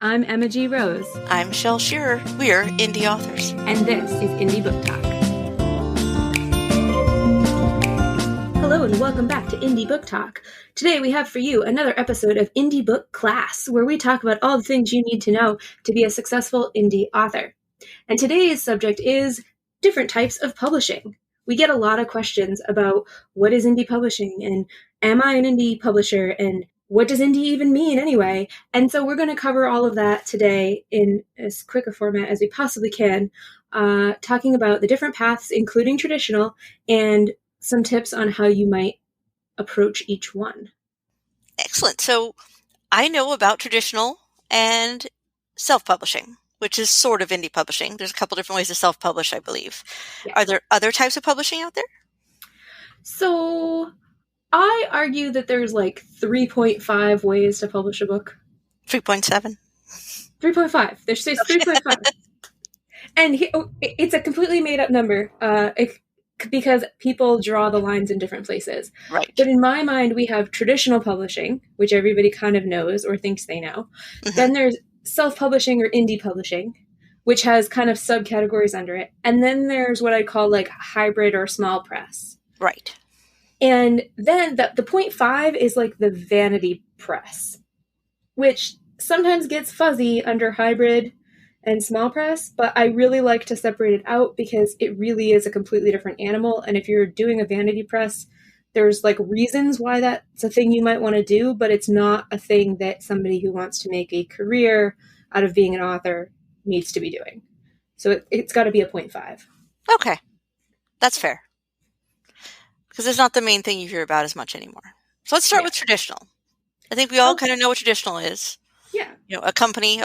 I'm Emma G. Rose. I'm Shell Shearer. We're indie authors. And this is Indie Book Talk. Hello and welcome back to Indie Book Talk. Today we have for you another episode of Indie Book Class, where we talk about all the things you need to know to be a successful indie author. And today's subject is different types of publishing. We get a lot of questions about what is indie publishing and am I an indie publisher and what does indie even mean anyway? And so we're going to cover all of that today in as quick a format as we possibly can, talking about the different paths, including traditional, and some tips on how you might approach each one. Excellent. So I know about traditional and self-publishing, which is sort of indie publishing. There's a couple different ways to self-publish, I believe. Yes. Are there other types of publishing out there? So I argue that there's like 3.5 ways to publish a book. 3.7? 3.5. There's 3.5. And it's a completely made up number because people draw the lines in different places. Right. But in my mind, we have traditional publishing, which everybody kind of knows or thinks they know. Mm-hmm. Then there's self-publishing or indie publishing, which has kind of subcategories under it. And then there's what I call like hybrid or small press. Right. And then the 0.5 is like the Vanity Press, which sometimes gets fuzzy under hybrid and small press, but I really like to separate it out because it really is a completely different animal. And if you're doing a Vanity Press, there's like reasons why that's a thing you might want to do, but it's not a thing that somebody who wants to make a career out of being an author needs to be doing. So it's got to be a 0.5. Okay. That's fair. Because it's not the main thing you hear about as much anymore. So let's start with traditional. I think we all kind of know what traditional is. Yeah. You know, a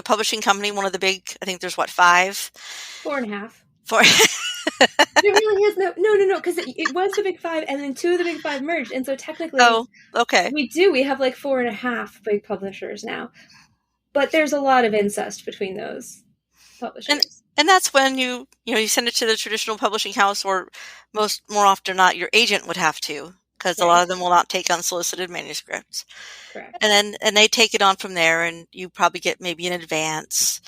publishing company, one of the big, I think there's 5? 4.5. 4. There really is no, because it was the big 5 and then 2 of the big 5 merged. And so technically, okay. We have like 4.5 big publishers now. But there's a lot of incest between those publishers. And that's when you send it to the traditional publishing house, or more often not, your agent would have to, because a lot of them will not take unsolicited manuscripts. Correct. And they take it on from there, and you probably get maybe an advance.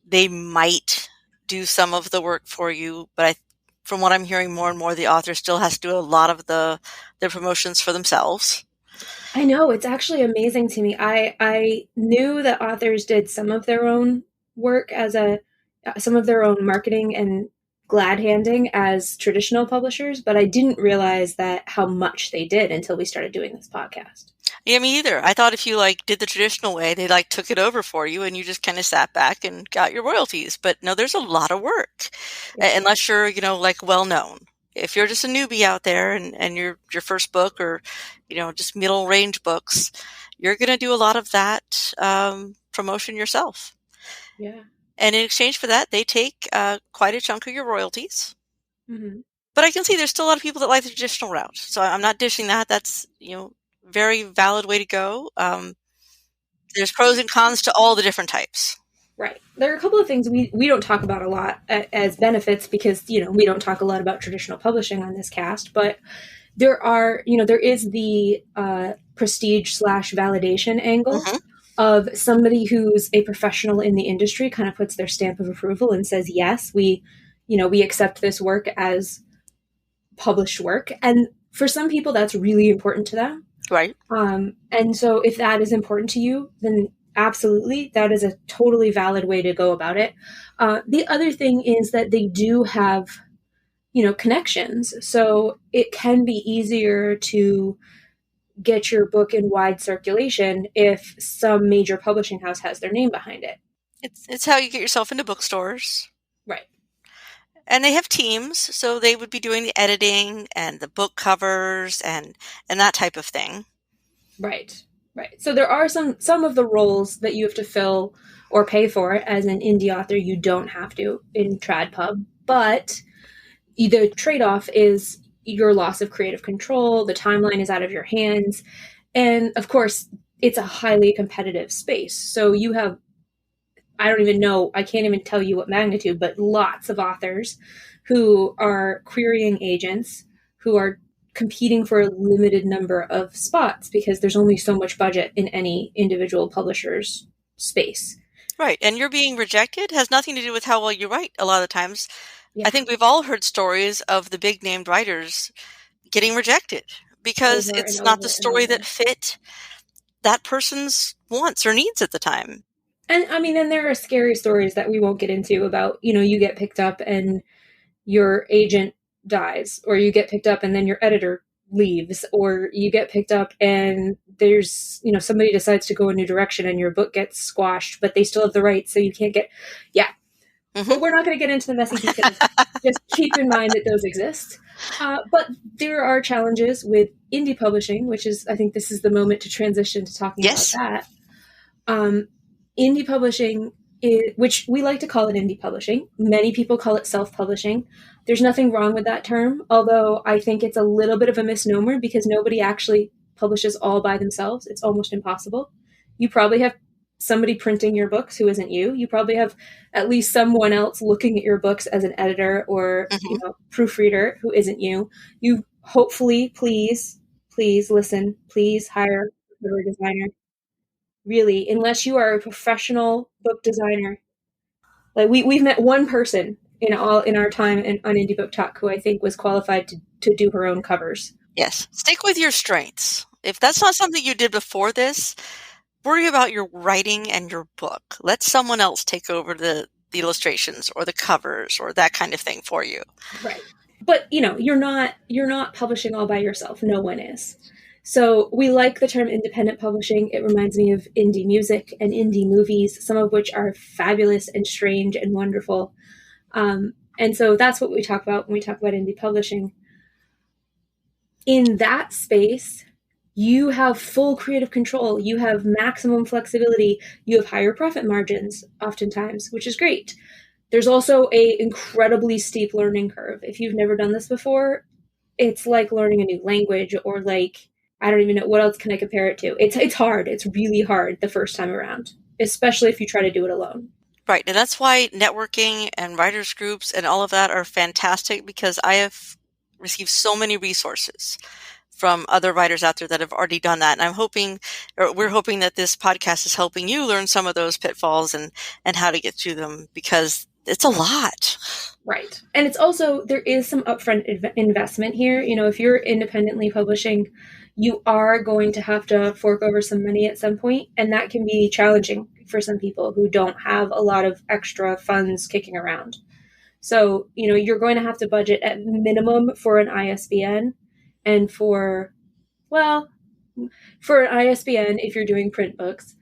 They might do some of the work for you, but from what I'm hearing more and more, the author still has to do a lot of their promotions for themselves. I know, it's actually amazing to me. I knew that authors did some of their own work some of their own marketing and glad handing as traditional publishers, but I didn't realize that how much they did until we started doing this podcast. Yeah, me either. I thought if you did the traditional way, they took it over for you and you just kind of sat back and got your royalties. But no, there's a lot of work, unless you're, well known. If you're just a newbie out there and your first book or, just middle range books, you're going to do a lot of that promotion yourself. Yeah. And in exchange for that, they take quite a chunk of your royalties. Mm-hmm. But I can see there's still a lot of people that like the traditional route. So I'm not dishing that. That's, very valid way to go. There's pros and cons to all the different types. Right. There are a couple of things we don't talk about a lot as benefits because, we don't talk a lot about traditional publishing on this cast. But there is the prestige/validation angle. Mm-hmm. Of somebody who's a professional in the industry kind of puts their stamp of approval and says, yes, we accept this work as published work. And for some people, that's really important to them. Right. And so if that is important to you, then absolutely, that is a totally valid way to go about it. The other thing is that they do have, connections. So it can be easier to get your book in wide circulation if some major publishing house has their name behind it. It's how you get yourself into bookstores. Right. And they have teams, so they would be doing the editing and the book covers and that type of thing. Right. So there are some of the roles that you have to fill or pay for as an indie author. You don't have to in TradPub, but the trade-off is your loss of creative control, the timeline is out of your hands, and of course, it's a highly competitive space. So you have, I can't even tell you what magnitude, but lots of authors who are querying agents, who are competing for a limited number of spots because there's only so much budget in any individual publisher's space. Right. And you're being rejected has nothing to do with how well you write a lot of times. Yeah. I think we've all heard stories of the big named writers getting rejected because Over and it's not the over and story that over. fit that person's wants or needs at the time. And I mean, and there are scary stories that we won't get into about, you get picked up and your agent dies, or you get picked up and then your editor leaves, or you get picked up and there's, somebody decides to go a new direction and your book gets squashed, but they still have the rights, so you can't get, yeah. But we're not going to get into the messy details. Just keep in mind that those exist. But there are challenges with indie publishing, which is, I think this is the moment to transition to talking about Yes. that. Indie publishing, which we like to call it indie publishing. Many people call it self-publishing. There's nothing wrong with that term, although I think it's a little bit of a misnomer because nobody actually publishes all by themselves. It's almost impossible. You probably have somebody printing your books who isn't you. You probably have at least someone else looking at your books as an editor or proofreader who isn't you. You hopefully, please listen, please hire a cover designer. Really, unless you are a professional book designer. Like we've met one person in our time on Indie Book Talk who I think was qualified to do her own covers. Yes. Stick with your strengths. If that's not something you did before this, worry about your writing and your book. Let someone else take over the illustrations or the covers or that kind of thing for you. Right. But you're not publishing all by yourself. No one is. So we like the term independent publishing. It reminds me of indie music and indie movies, some of which are fabulous and strange and wonderful. And so that's what we talk about when we talk about indie publishing. In that space, you have full creative control. You have maximum flexibility. You have higher profit margins oftentimes, which is great. There's also a incredibly steep learning curve. If you've never done this before, it's like learning a new language, or like, I don't even know, what else can I compare it to? It's hard. It's really hard the first time around, especially if you try to do it alone. Right. And that's why networking and writers groups and all of that are fantastic, because I have received so many resources from other writers out there that have already done that. And we're hoping that this podcast is helping you learn some of those pitfalls and how to get through them, because it's a lot. Right. And it's also, there is some upfront investment here. If you're independently publishing, you are going to have to fork over some money at some point, and that can be challenging for some people who don't have a lot of extra funds kicking around. So, you're going to have to budget at minimum for an ISBN, and for an ISBN, if you're doing print books,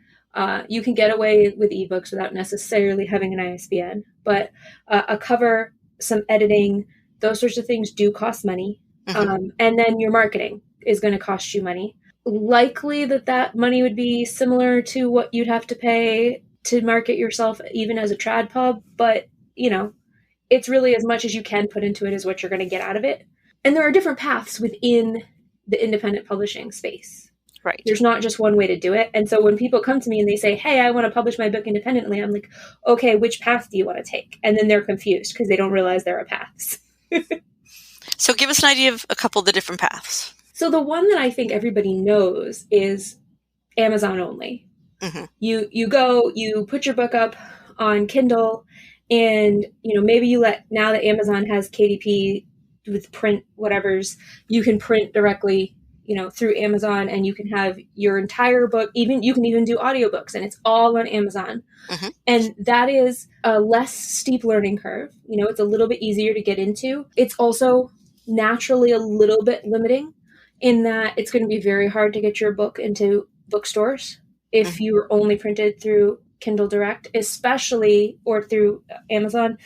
you can get away with ebooks without necessarily having an ISBN. But a cover, some editing, those sorts of things do cost money. And then your marketing is going to cost you money. Likely that money would be similar to what you'd have to pay to market yourself even as a trad pub. But, it's really as much as you can put into it is what you're going to get out of it. And there are different paths within the independent publishing space. Right. There's not just one way to do it. And so when people come to me and they say, hey, I want to publish my book independently, I'm like, okay, which path do you want to take? And then they're confused because they don't realize there are paths. So give us an idea of a couple of the different paths. So the one that I think everybody knows is Amazon only. You go, you put your book up on Kindle, and maybe now that Amazon has KDP with print whatevers, you can print directly through Amazon, and you can have your entire book, you can even do audiobooks, and it's all on Amazon. And that is a less steep learning curve. It's a little bit easier to get into. It's also naturally a little bit limiting in that it's going to be very hard to get your book into bookstores if you were only printed through Kindle Direct, or through Amazon,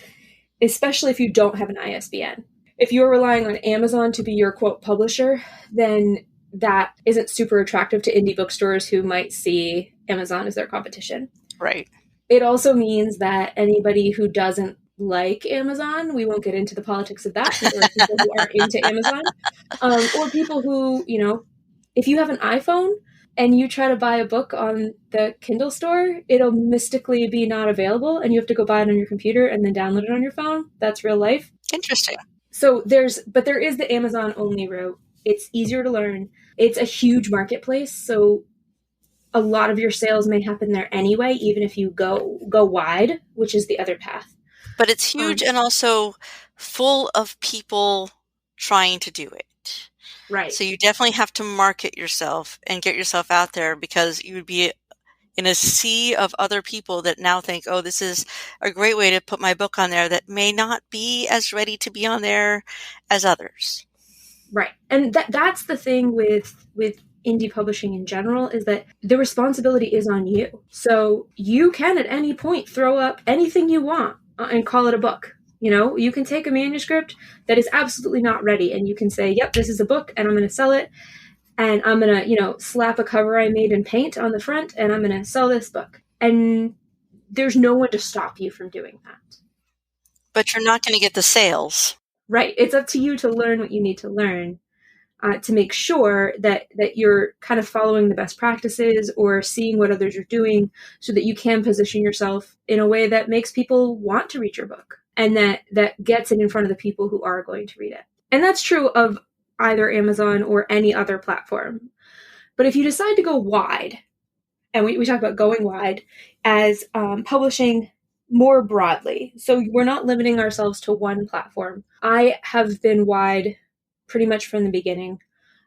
especially if you don't have an ISBN. If you're relying on Amazon to be your quote publisher, then that isn't super attractive to indie bookstores who might see Amazon as their competition. Right. It also means that anybody who doesn't like Amazon, we won't get into the politics of that, or people who aren't into Amazon, or people who, if you have an iPhone and you try to buy a book on the Kindle store, it'll mystically be not available, and you have to go buy it on your computer and then download it on your phone. That's real life. Interesting. So there is the Amazon only route. It's easier to learn. It's a huge marketplace. So a lot of your sales may happen there anyway, even if you go wide, which is the other path. But it's huge and also full of people trying to do it. Right. So you definitely have to market yourself and get yourself out there, because you would be in a sea of other people that now think, oh, this is a great way to put my book on there, that may not be as ready to be on there as others. Right. And that's the thing with indie publishing in general, is that the responsibility is on you. So you can at any point throw up anything you want and call it a book. You know, you can take a manuscript that is absolutely not ready and you can say, yep, this is a book and I'm going to sell it. And I'm going to, you know, slap a cover I made in paint on the front and I'm going to sell this book. And there's no one to stop you from doing that. But you're not going to get the sales. Right. It's up to you to learn what you need to learn to make sure that you're kind of following the best practices or seeing what others are doing so that you can position yourself in a way that makes people want to read your book and that gets it in front of the people who are going to read it. And that's true of either Amazon or any other platform. But if you decide to go wide, and we talk about going wide as publishing more broadly, so we're not limiting ourselves to one platform. I have been wide pretty much from the beginning.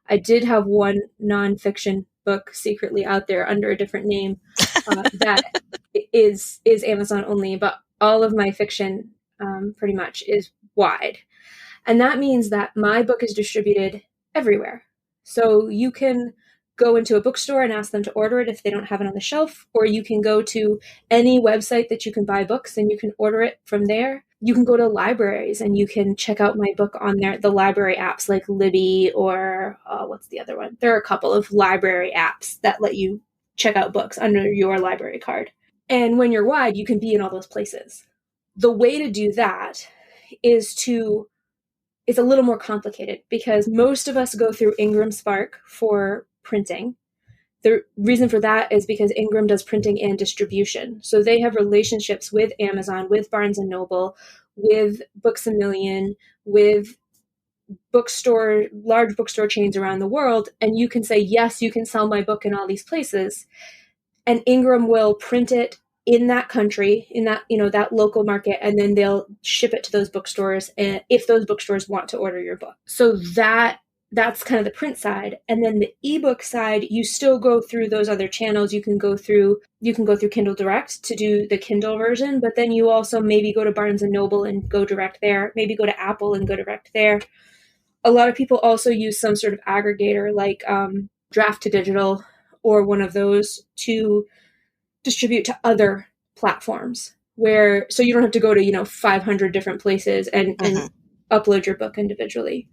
I did have one nonfiction book secretly out there under a different name that is Amazon only, but all of my fiction pretty much is wide. And that means that my book is distributed everywhere. So you can go into a bookstore and ask them to order it if they don't have it on the shelf, or you can go to any website that you can buy books and you can order it from there. You can go to libraries and you can check out my book on there, the library apps like Libby or what's the other one? There are a couple of library apps that let you check out books under your library card. And when you're wide, you can be in all those places. The way to do that is it's a little more complicated because most of us go through Ingramspark for printing. The reason for that is because Ingram does printing and distribution. So they have relationships with Amazon, with Barnes & Noble, with Books A Million, with large bookstore chains around the world. And you can say, yes, you can sell my book in all these places. And Ingram will print it in that country, in that, that local market, and then they'll ship it to those bookstores if those bookstores want to order your book. So that's kind of the print side. And then the ebook side, you still go through those other channels. You can go through Kindle Direct to do the Kindle version, but then you also maybe go to Barnes & Noble and go direct there, maybe go to Apple and go direct there. A lot of people also use some sort of aggregator like Draft to Digital or one of those to distribute to other platforms so you don't have to go to 500 different places and upload your book individually.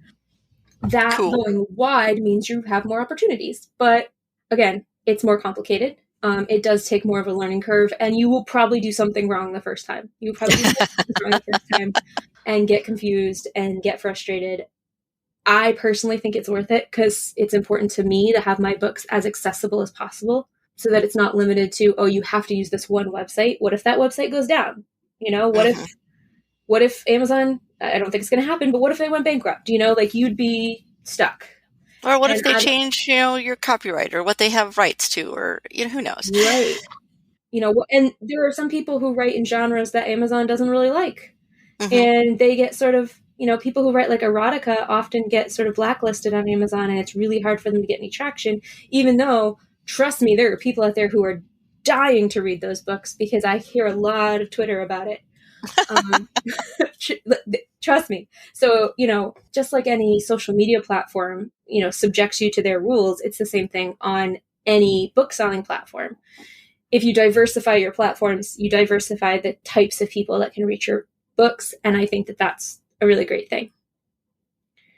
That cool. Going wide means you have more opportunities, but again, it's more complicated. It does take more of a learning curve, and you will probably do something wrong the first time. You probably do something wrong the first time and get confused and get frustrated. I personally think it's worth it because it's important to me to have my books as accessible as possible, so that it's not limited to, oh, you have to use this one website. What if that website goes down? What if Amazon, I don't think it's going to happen, but what if they went bankrupt? You'd be stuck. Or what if they change, your copyright or what they have rights to, or, who knows? Right. And there are some people who write in genres that Amazon doesn't really like. And they get sort of, people who write like erotica often get sort of blacklisted on Amazon, and it's really hard for them to get any traction, even though, trust me, there are people out there who are dying to read those books because I hear a lot of Twitter about it. Trust me. So, just like any social media platform, subjects you to their rules, it's the same thing on any book selling platform. If you diversify your platforms, you diversify the types of people that can reach your books. And I think that that's a really great thing.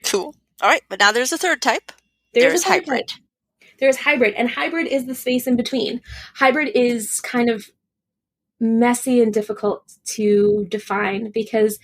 Cool. All right. But now there's a third type. There's hybrid. There's hybrid, and hybrid is the space in between. Hybrid is kind of messy and difficult to define because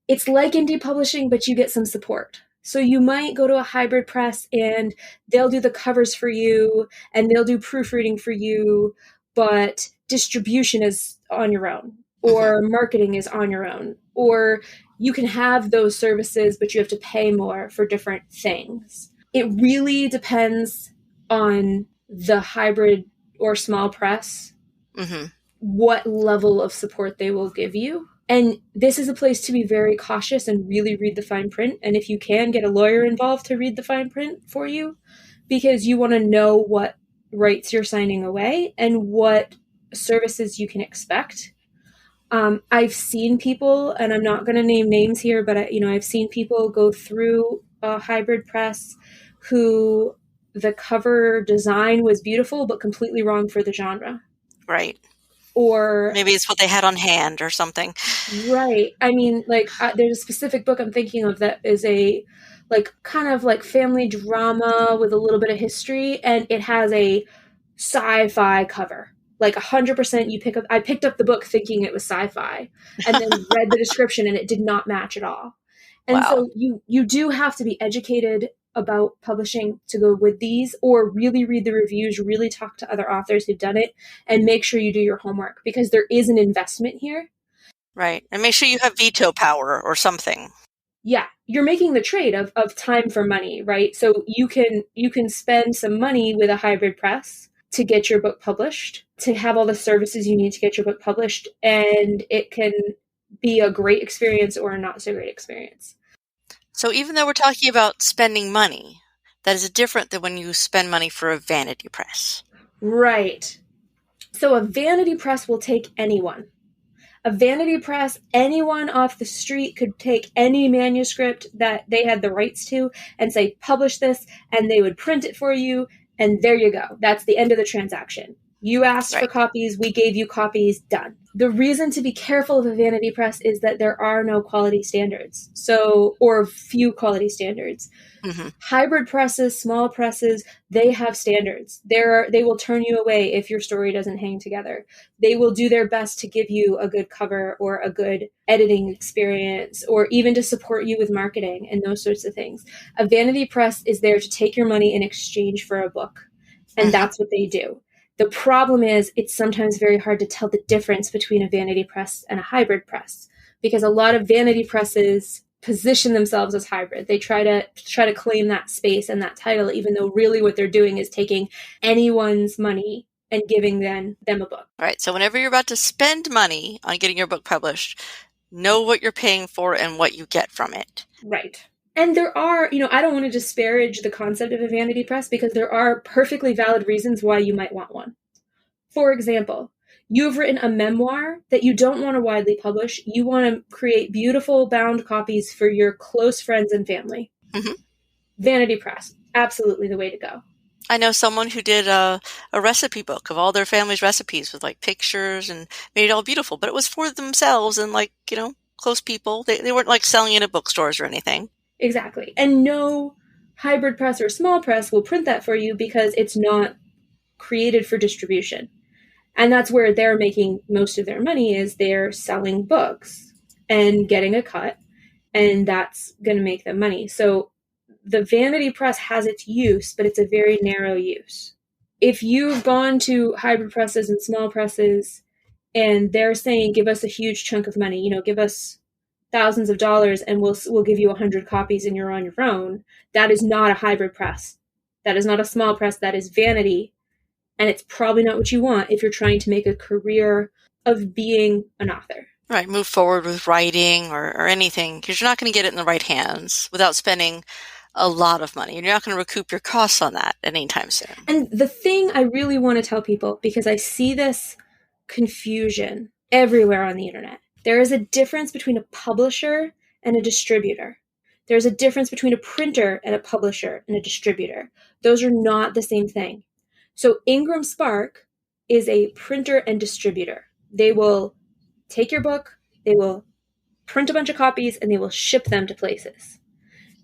it's like indie publishing, but you get some support. So you might go to a hybrid press and they'll do the covers for you and they'll do proofreading for you, but distribution is on your own, or marketing is on your own, or you can have those services, but you have to pay more for different things. It really depends on the hybrid or small press, Mm-hmm. what level of support they will give you. And this is a place to be very cautious and really read the fine print. And if you can, get a lawyer involved to read the fine print for you, because you want to know what rights you're signing away and what services you can expect. I've seen people, and I'm not going to name names here, but I've seen people go through a hybrid press who the cover design was beautiful but completely wrong for the genre. Right. Or maybe it's what they had on hand or something. right. I mean, like there's a specific book I'm thinking of that is a kind of like family drama with a little bit of history, and it has a sci-fi cover. Like 100% I picked up the book thinking it was sci-fi and then read the description and it did not match at all. And Wow. so you do have to be educated about publishing to go with these, or really read the reviews, really talk to other authors who've done it, and make sure you do your homework, because there is an investment here. Right. And make sure you have veto power or something. Yeah, you're making the trade of time for money, right? So you can spend some money with a hybrid press to get your book published, to have all the services you need to get your book published, and it can be a great experience or a not so great experience. So even though we're talking about spending money, that is different than when you spend money for a vanity press. Right. So a vanity press will take anyone. A vanity press, anyone off the street could take any manuscript that they had the rights to and say, publish this, and they would print it for you, and there you go. That's the end of the transaction. You asked for copies, we gave you copies, done. The reason to be careful of a vanity press is that there are no quality standards, or few quality standards. Mm-hmm. Hybrid presses, small presses, they have standards. They will turn you away if your story doesn't hang together. They will do their best to give you a good cover or a good editing experience, or even to support you with marketing and those sorts of things. A vanity press is there to take your money in exchange for a book, and that's what they do. The problem is it's sometimes very hard to tell the difference between a vanity press and a hybrid press, because a lot of vanity presses position themselves as hybrid. They try to claim that space and that title, even though really what they're doing is taking anyone's money and giving them a book. All right. So whenever you're about to spend money on getting your book published, know what you're paying for and what you get from it. Right. And there are, I don't want to disparage the concept of a vanity press, because there are perfectly valid reasons why you might want one. For example, you've written a memoir that you don't want to widely publish. You want to create beautiful bound copies for your close friends and family. Mm-hmm. Vanity press, absolutely the way to go. I know someone who did a recipe book of all their family's recipes with pictures and made it all beautiful, but it was for themselves and close people. They weren't selling it at bookstores or anything. Exactly. And no hybrid press or small press will print that for you, because it's not created for distribution. And that's where they're making most of their money, is they're selling books and getting a cut, and that's going to make them money. So the vanity press has its use, but it's a very narrow use. If you've gone to hybrid presses and small presses and they're saying, give us a huge chunk of money, give us thousands of dollars and we'll give you 100 copies and you're on your own, that is not a hybrid press. That is not a small press. That is vanity. And it's probably not what you want if you're trying to make a career of being an author. Right. Move forward with writing or anything, because you're not going to get it in the right hands without spending a lot of money. And you're not going to recoup your costs on that anytime soon. And the thing I really want to tell people, because I see this confusion everywhere on the internet, there is a difference between a publisher and a distributor. There's a difference between a printer and a publisher and a distributor. Those are not the same thing. So Ingramspark is a printer and distributor. They will take your book, they will print a bunch of copies, and they will ship them to places.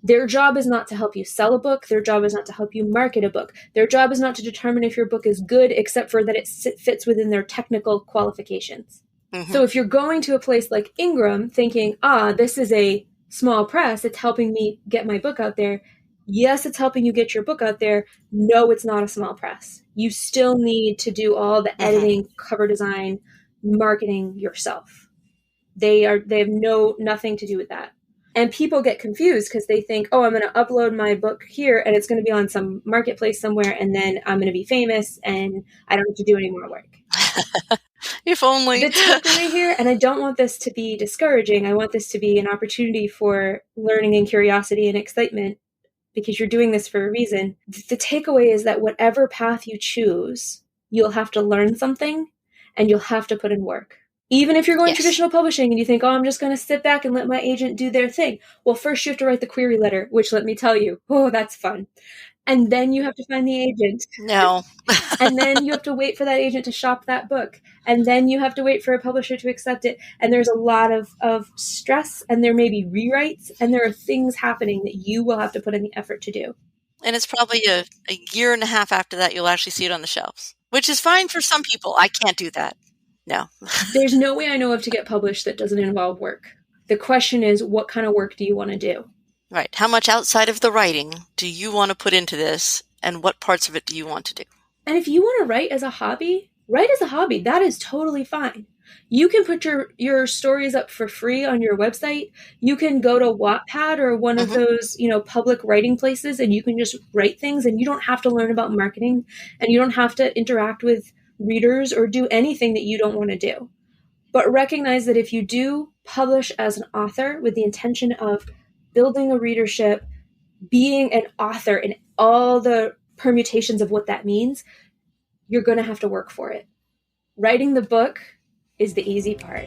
Their job is not to help you sell a book. Their job is not to help you market a book. Their job is not to determine if your book is good, except for that it fits within their technical qualifications. Mm-hmm. So if you're going to a place like Ingram thinking, this is a small press, it's helping me get my book out there. Yes, it's helping you get your book out there. No, it's not a small press. You still need to do all the editing, cover design, marketing yourself. They have nothing to do with that. And people get confused because they think, oh, I'm going to upload my book here and it's going to be on some marketplace somewhere, and then I'm going to be famous and I don't have to do any more work. If only. The takeaway here, and I don't want this to be discouraging, I want this to be an opportunity for learning and curiosity and excitement, because you're doing this for a reason. The takeaway is that whatever path you choose, you'll have to learn something and you'll have to put in work. Even if you're going traditional publishing and you think, oh, I'm just going to sit back and let my agent do their thing. Well, first you have to write the query letter, which, let me tell you, oh, that's fun. And then you have to find the agent. No. And then you have to wait for that agent to shop that book. And then you have to wait for a publisher to accept it. And there's a lot of stress, and there may be rewrites, and there are things happening that you will have to put in the effort to do. And it's probably a year and a half after that you'll actually see it on the shelves, which is fine for some people. I can't do that. No. There's no way I know of to get published that doesn't involve work. The question is, what kind of work do you want to do? Right. How much outside of the writing do you want to put into this, and what parts of it do you want to do? And if you want to write as a hobby, write as a hobby. That is totally fine. You can put your stories up for free on your website. You can go to Wattpad or one of those, public writing places, and you can just write things, and you don't have to learn about marketing, and you don't have to interact with readers or do anything that you don't want to do. But recognize that if you do publish as an author with the intention of building a readership, being an author and all the permutations of what that means, you're going to have to work for it. Writing the book is the easy part.